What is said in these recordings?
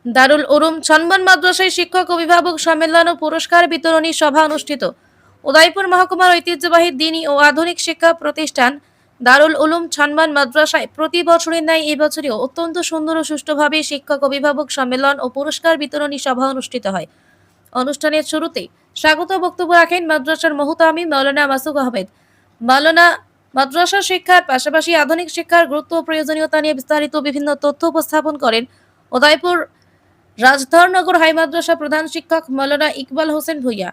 দারুল উলুম ছনবন মাদ্রাসায় শিক্ষক অভিভাবক সম্মেলন ও পুরস্কার বিতরণী সভা অনুষ্ঠিত। উদয়পুর মহকুমার ঐতিহ্যবাহী দ্বীনি ও আধুনিক শিক্ষা প্রতিষ্ঠান দারুল উলুম ছনবন মাদ্রাসায় প্রতি বছরের ন্যায় এই বছরেও অত্যন্ত সুন্দর ও সুষ্ঠুভাবে শিক্ষক অভিভাবক সম্মেলন ও পুরস্কার বিতরণী সভা অনুষ্ঠিত হয়। অনুষ্ঠানের শুরুতে স্বাগত বক্তব্য রাখেন মাদ্রাসার মুহতামিম মাওলানা মাসুক আহমেদ। মাওলানা মাদ্রাসা শিক্ষার পাশাপাশি আধুনিক শিক্ষার গুরুত্ব ও প্রয়োজনীয়তা নিয়ে বিস্তারিত বিভিন্ন তথ্য উপস্থাপন করেন। উদয়পুর রাজধরনগর হাই মাদ্রাসা প্রধান শিক্ষক মাওলানা ইকবাল হোসেন ভুইয়া,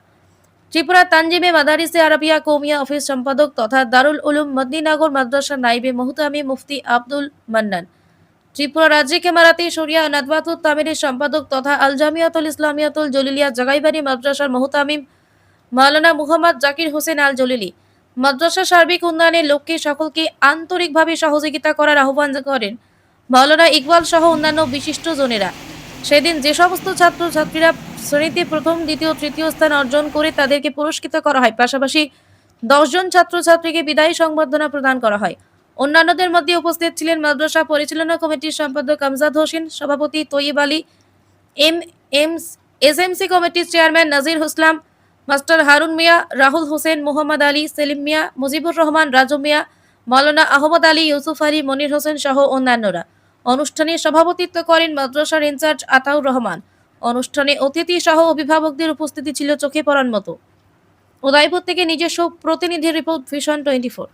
ত্রিপুরা তানজিমে মাদারিসে আরবিয়া কৌমিয়া অফিস সম্পাদক তথা দারুল উলুম মদিনানগর মাদ্রাসা নাইবে মুহতামিম মুফতি আব্দুল মান্নান, ত্রিপুরা রাজ্যিক ইমারাতি শরিয়া নাদওয়াতুত তামিরের সম্পাদক তথা আল জামিয়াতুল ইসলামিয়াতুল জলিলিয়া জাগাইবাড়ি মাদ্রাসার মুহতামিম মাওলানা মুহাম্মদ জাকির হোসেন আল জলিলি মাদ্রাসার সার্বিক উন্নয়নের লক্ষ্যে সকলকে আন্তরিকভাবে সহযোগিতা করার আহ্বান করেন মাওলানা ইকবাল সহ অন্যান্য বিশিষ্ট জনেরা। সেদিন যে সমস্ত ছাত্রছাত্রীরা শ্রেণীতে প্রথম, দ্বিতীয়, তৃতীয় স্থান অর্জন করে তাদেরকে পুরস্কৃত করা হয়, পাশাপাশি 10 জন ছাত্রছাত্রীকে বিদায়ী সংবর্ধনা প্রদান করা হয়। অন্যান্যদের মধ্যে উপস্থিত ছিলেন মাদ্রাসা পরিচালনা কমিটির সম্পাদক আমজাদ হোসেন, সভাপতি তৈয়ব আলী, এসএমসি কমিটির চেয়ারম্যান নাজির ইসলাম, মাস্টার হারুন মিয়া, রাহুল হোসেন, মোহাম্মদ আলী, সেলিম মিয়া, মুজিবুর রহমান, রাজু মিয়া, মাওলানা আহমদ আলী, ইউসুফ আলী, মনির হোসেন সহ অন্যান্যরা। অনুষ্ঠানে সভাপতিত্ব করেন মাদ্রাসার ইনচার্জ আতাউর রহমান। অনুষ্ঠানে অতিথি সহ অভিভাবকদের উপস্থিতি ছিল চোখে পড়ার মতো। উদয়পুর থেকে নিজস্ব প্রতিনিধি রিপোর্ট, ভিশন 24।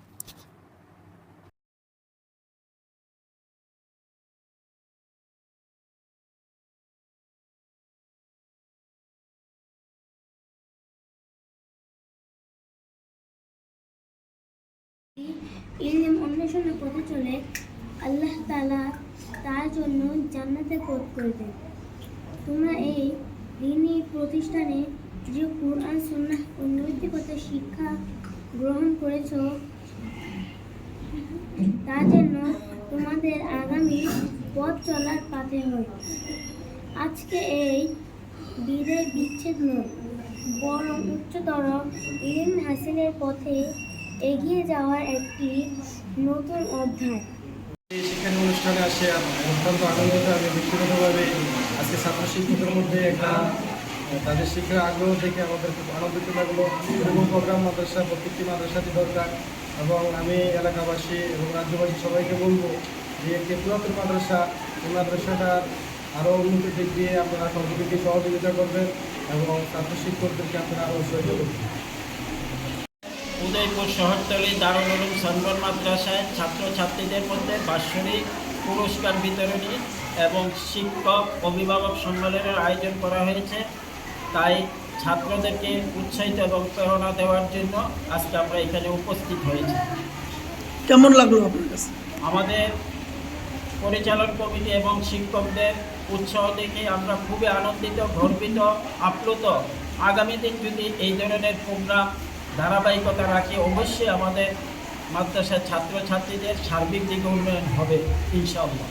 ইলম অন্বেষণের পথে চলে আল্লাহ তাআলা তার জন্য জান্নাতের পথ করে দেন। তোমরা এই দ্বীনি প্রতিষ্ঠানে যে কুরআন সুন্নাহ ও নৈতিকতার শিক্ষা গ্রহণ করেছ, তা যেন তোমাদের আগামী পথ চলার পাথে হয়। আজকে এই বিদায় বিচ্ছেদ নয়, বরং উচ্চতর ইলম হাসিলের পথে এগিয়ে যাওয়ার একটি নতুন অধ্যায়। এই শিক্ষার অনুষ্ঠানে আসে অত্যন্ত আনন্দিত। আমি ব্যক্তিগতভাবে আজকে ছাত্র শিক্ষকদের মধ্যে একটা তাদের শিক্ষার আগ্রহ থেকে আমাদের খুব আনন্দিত লাগলো। এরকম প্রোগ্রাম প্রত্যেকটি মাদ্রাসাতে দরকার, এবং আমি এলাকাবাসী এবং রাজ্যবাসী সবাইকে বলবো যে একটি পুরাতন মাদ্রাসা, এই মাদ্রাসাটার আরও উন্নতির দিক দিয়ে আপনারা সকলকে সহযোগিতা করবেন এবং ছাত্র শিক্ষকদেরকে আপনারা আরও উৎসাহিত করবেন। উদয়পুর শহরতলি দারুল উলুম ছনবন মাদ্রাসায় ছাত্রছাত্রীদের মধ্যে বাৎসরিক পুরস্কার বিতরণী এবং শিক্ষক অভিভাবক সম্মেলনের আয়োজন করা হয়েছে। তাই ছাত্রদেরকে উৎসাহিত এবং প্রেরণা দেওয়ার জন্য আজকে আমরা এখানে উপস্থিত হয়েছি। কেমন লাগলো আপনার কাছে? আমাদের পরিচালন কমিটি এবং শিক্ষকদের উৎসাহ দেখে আমরা খুবই আনন্দিত, গর্বিত, আপ্লুত। আগামী দিন যদি এই ধরনের প্রোগ্রাম ধারাবাহিকতা রাখি, অবশ্যই আমাদের মাদ্রাসার ছাত্রছাত্রীদের সার্বিক দিকে উন্নয়ন হবে ইনশাআল্লাহ।